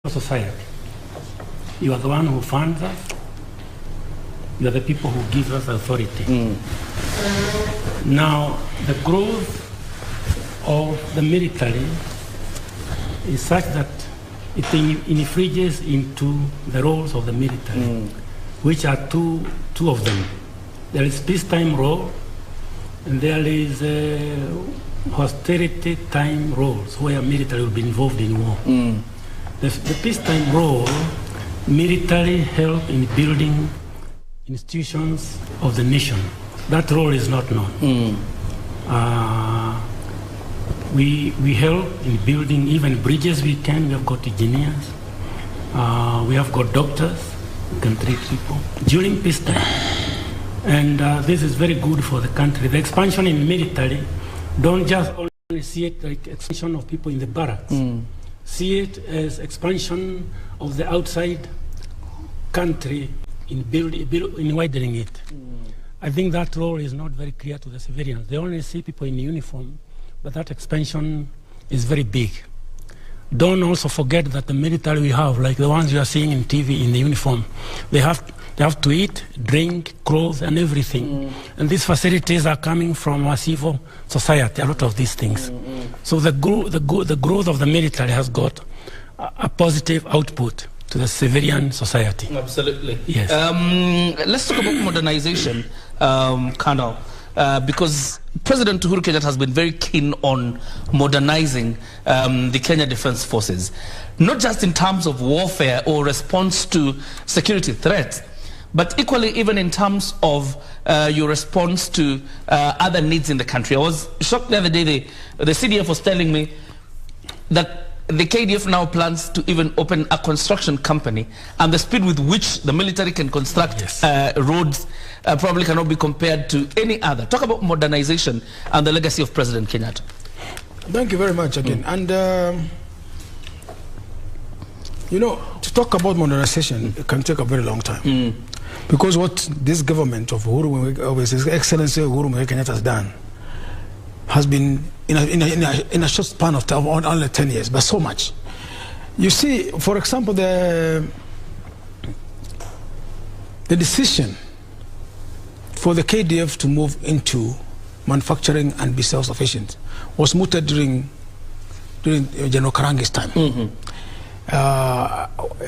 society. You are the one who funds us. You are the people who give us authority. Now, the growth of the military is such that it infringes into the roles of the military, which are two of them. There is peacetime role, and there is austerity time roles where military will be involved in war. The peacetime role, military help in building institutions of the nation. That role is not known. We help in building even bridges we can. We have got engineers. We have got doctors who can treat people during peacetime. And this is very good for the country. The expansion in military, don't just only see it like expansion of people in the barracks. See it as expansion of the outside country in widening it. I think that role is not very clear to the civilians. They only see people in uniform, but that expansion is very big. Don't also forget that the military we have, like the ones you are seeing in TV in the uniform, they have to eat, drink, clothes, and everything. And these facilities are coming from our civil society, a lot of these things. So the growth of the military has got a positive output to the civilian society. Absolutely. Yes. Let's talk about modernization, Colonel, because President Uhuru Kenyatta has been very keen on modernizing the Kenya Defense Forces, not just in terms of warfare or response to security threats, but equally even in terms of your response to other needs in the country. I was shocked the other day, the CDF was telling me that the KDF now plans to even open a construction company, and the speed with which the military can construct roads probably cannot be compared to any other. Talk about modernization and the legacy of President Kenyatta. Thank you very much again. And you know, to talk about modernization, it can take a very long time. Because what this government of His Excellency Uhuru Kenyatta has done has been in a short span of time, only 10 years, but so much. You see, for example, the decision for the KDF to move into manufacturing and be self-sufficient was mooted during General Karangi's time.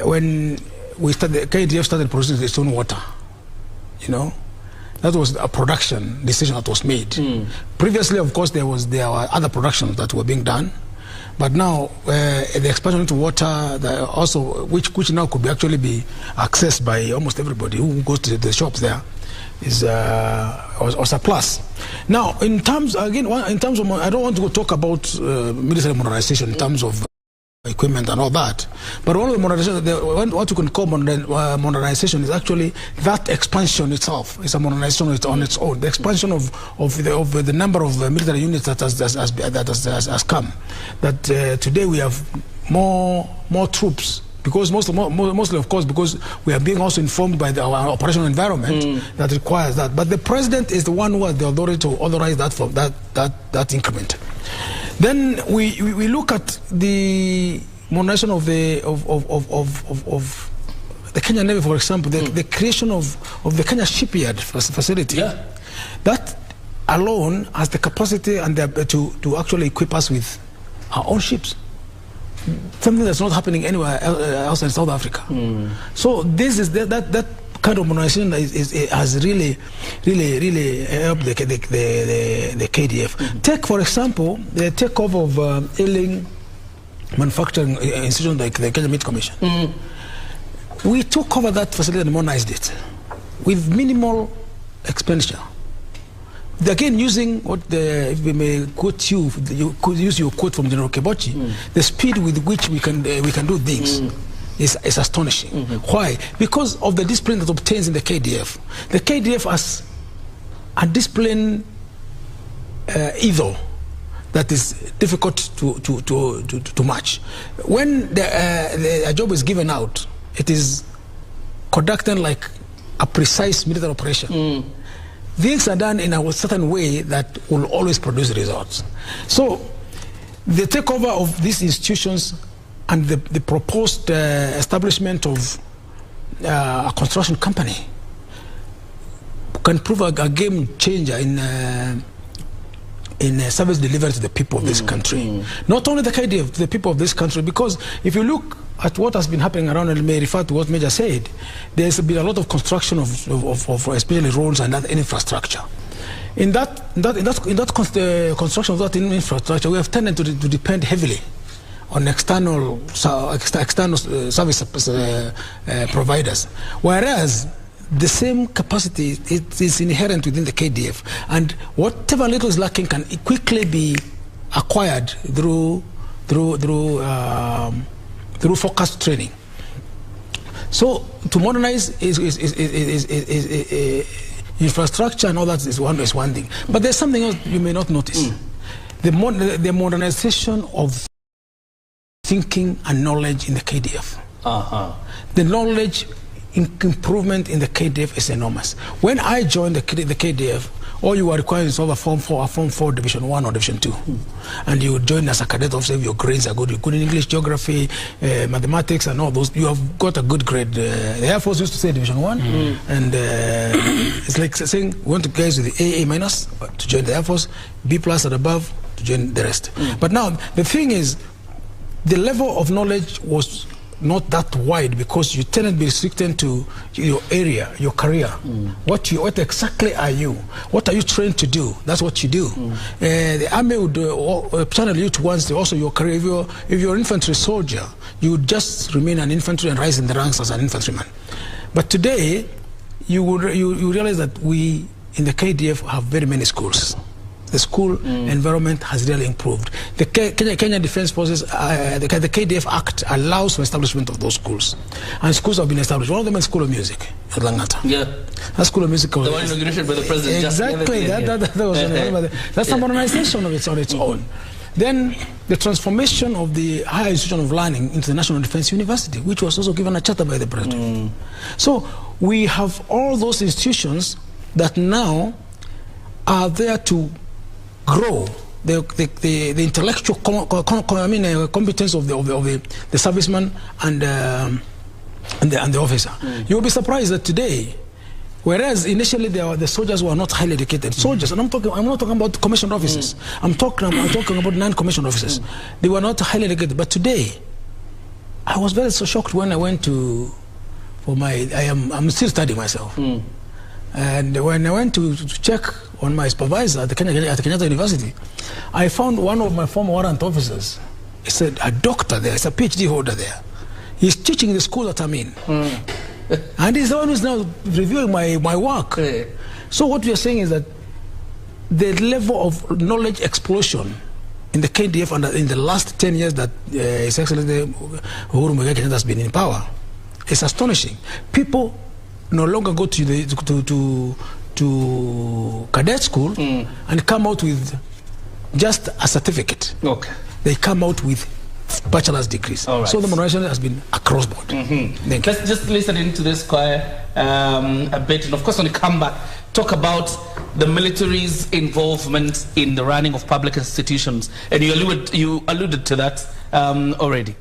When the KDF started producing its own water, you know, that was a production decision that was made. Previously, of course, there were other productions that were being done, but now the expansion into water, also which now could actually be accessed by almost everybody who goes to the shops there, was a plus. Now, in terms of, I don't want to talk about military modernization in terms of equipment and all that, but one of the modernization, what you can call modernization is actually that expansion itself. It's a modernization on its own. The expansion of the number of military units that has come. That today we have more troops, because mostly of course because we are being also informed by our operational environment that requires that. But the president is the one who has the authority to authorize that for that increment. Then we look at the modernization of the Kenya Navy, for example, the creation of the Kenya shipyard facility. That alone has the capacity and to actually equip us with our own ships. Something that's not happening anywhere else in South Africa. So this is that kind of modernization has really helped the KDF. Take, for example, the takeover of ailing manufacturing institution like the Kenya Meat Commission. We took over that facility and modernized it with minimal expenditure. Again, using if we may quote you could use your quote from General Kebochi, the speed with which we can do things. Is astonishing. Why? Because of the discipline that obtains in the KDF. The KDF has a discipline ethos that is difficult to match. When a job is given out, it is conducted like a precise military operation. Things are done in a certain way that will always produce results. So the takeover of these institutions and the proposed establishment of a construction company can prove a game changer in service delivery to the people of this country. Not only the KDF, the people of this country, because if you look at what has been happening around, and may refer to what Major said, there's been a lot of construction of especially roads and that infrastructure. In construction of that infrastructure, we have tended to depend heavily on external service providers, whereas the same capacity is inherent within the KDF, and whatever little is lacking can quickly be acquired through focused training. So to modernize infrastructure and all that is one thing, but there's something else you may not notice: the modernization of thinking and knowledge in the KDF. The knowledge improvement in the KDF is enormous. When I joined the KDF, all you were required is over Form 4 Division 1 or Division 2. And you join as a cadet officer, your grades are good. You're good in English, geography, mathematics, and all those. You have got a good grade. The Air Force used to say Division 1. And it's like saying, we want guys with the AA minus to join the Air Force, B plus and above to join the rest. But now, the thing is, the level of knowledge was not that wide because you tend to be restricted to your area, your career. What exactly are you? What are you trained to do? That's what you do. The army would channel you towards also your career. If you're an infantry soldier, you would just remain an infantry and rise in the ranks as an infantryman. But today, you realize that we in the KDF have very many schools. The school environment has really improved. The Kenya Defense Forces, the KDF Act allows for establishment of those schools. And schools have been established. One of them is School of Music at Langata. Yeah. That School of Music. The one inaugurated by the president. Exactly. That's a modernization of on its own. Then the transformation of the higher institution of learning into the National Defense University, which was also given a charter by the president. So we have all those institutions that now are there to grow the intellectual competence of the serviceman and the officer. You'll be surprised that today, whereas initially the soldiers were not highly educated soldiers, and I'm not talking about commissioned officers. I'm talking about non-commissioned officers. They were not highly educated, but today, I was very shocked when I went I'm still studying myself. And when I went to check on my supervisor at the Kenyatta University, I found one of my former warrant officers. He said, a doctor there, it's a PhD holder there. He's teaching the school that I'm in. And he's the one who's now reviewing my work. So what we are saying is that the level of knowledge explosion in the KDF and in the last 10 years that His Excellency Uhuru Kenyatta has been in power is astonishing. People no longer go to cadet school and come out with just a certificate. They come out with bachelor's degrees. Right. So the modernization has been across board. Let's just listen into this choir a bit, and of course when we come back, talk about the military's involvement in the running of public institutions. And you alluded to that already.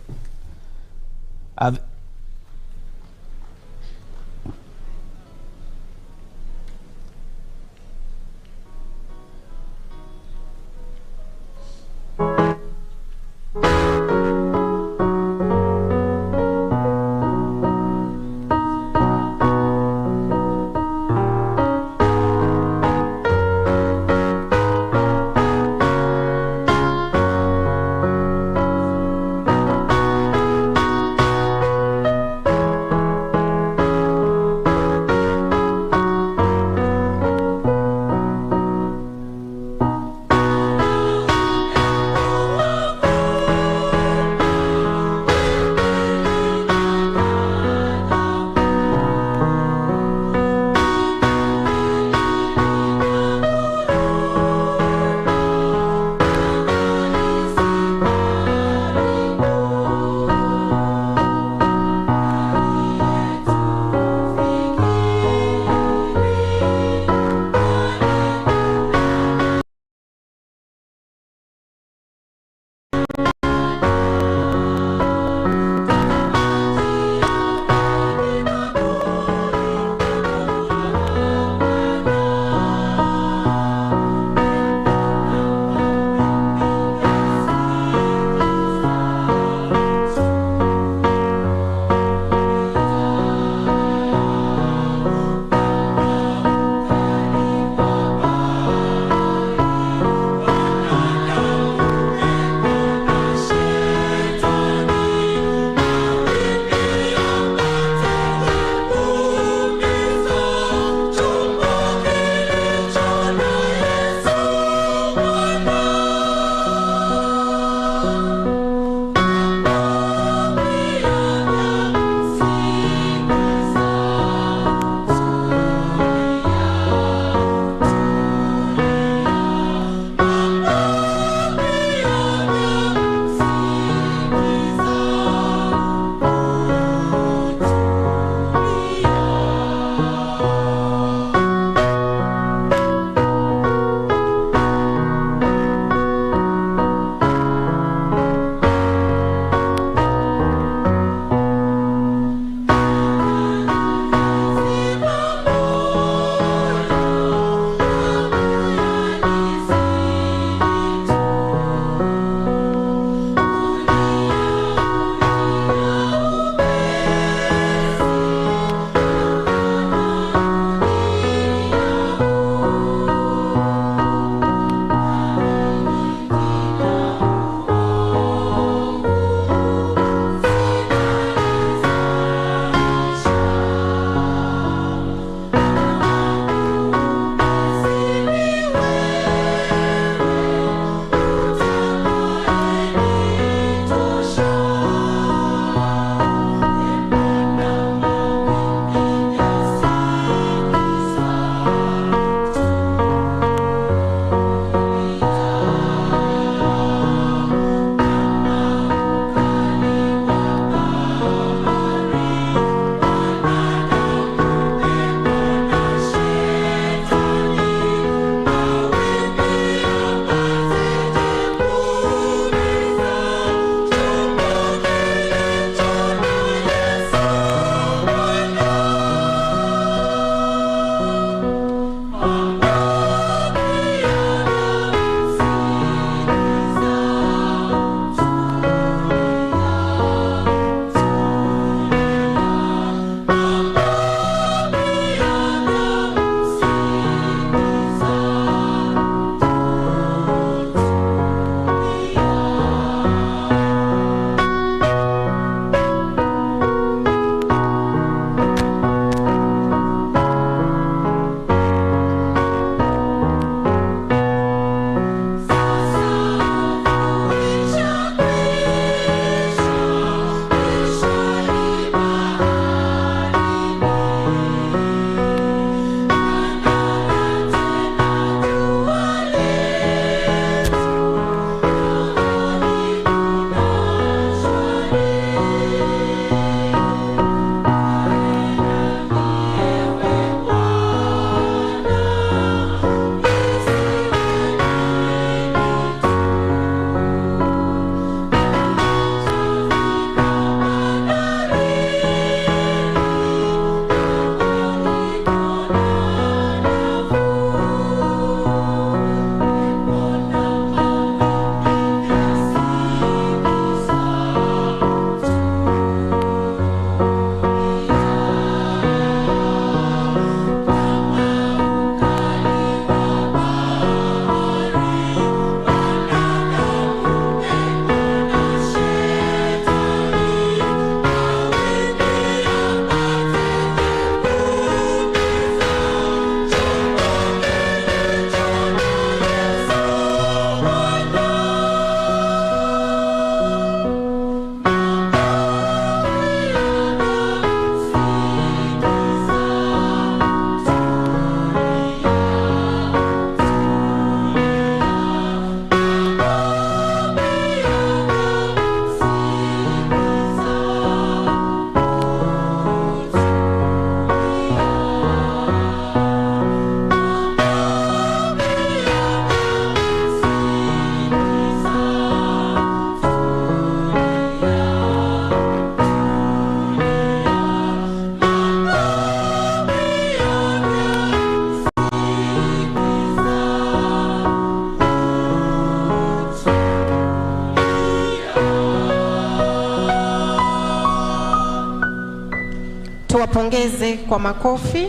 tuwapongeze kwa makofi.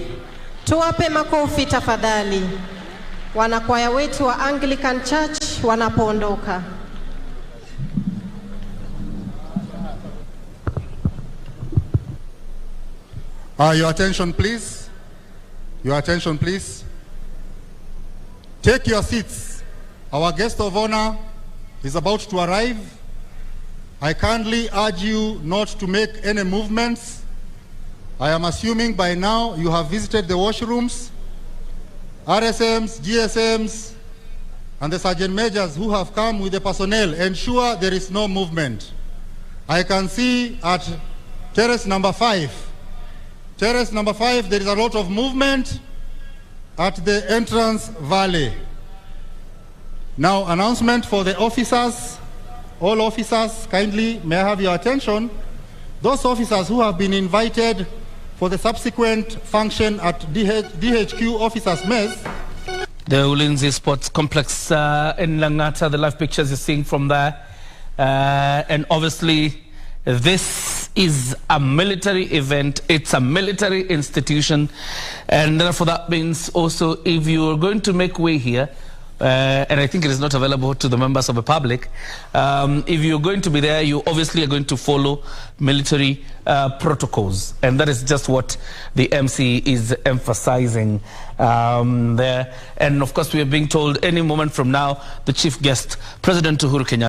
Tuwape makofi tafadhali wanakwaya wetu wa Anglican Church wanapoondoka. Your attention please. Your attention please. Take your seats. Our guest of honor is about to arrive. I kindly urge you not to make any movements. I am assuming by now you have visited the washrooms, RSMs, GSMs, and the sergeant majors who have come with the personnel. Ensure there is no movement. I can see at terrace number 5. Terrace number 5, there is a lot of movement at the entrance valley. Now, announcement for the officers. All officers, kindly, may I have your attention? Those officers who have been invited for the subsequent function at DHQ officers' mess. The Ulinzi Sports Complex in Langata, the live pictures you're seeing from there. And obviously, this is a military event. It's a military institution. And therefore, that means also if you're going to make way here, and I think it is not available to the members of the public, if you're going to be there, you obviously are going to follow military protocols. And that is just what the MC is emphasizing there. And of course, we are being told any moment from now, the chief guest, President Uhuru Kenyatta,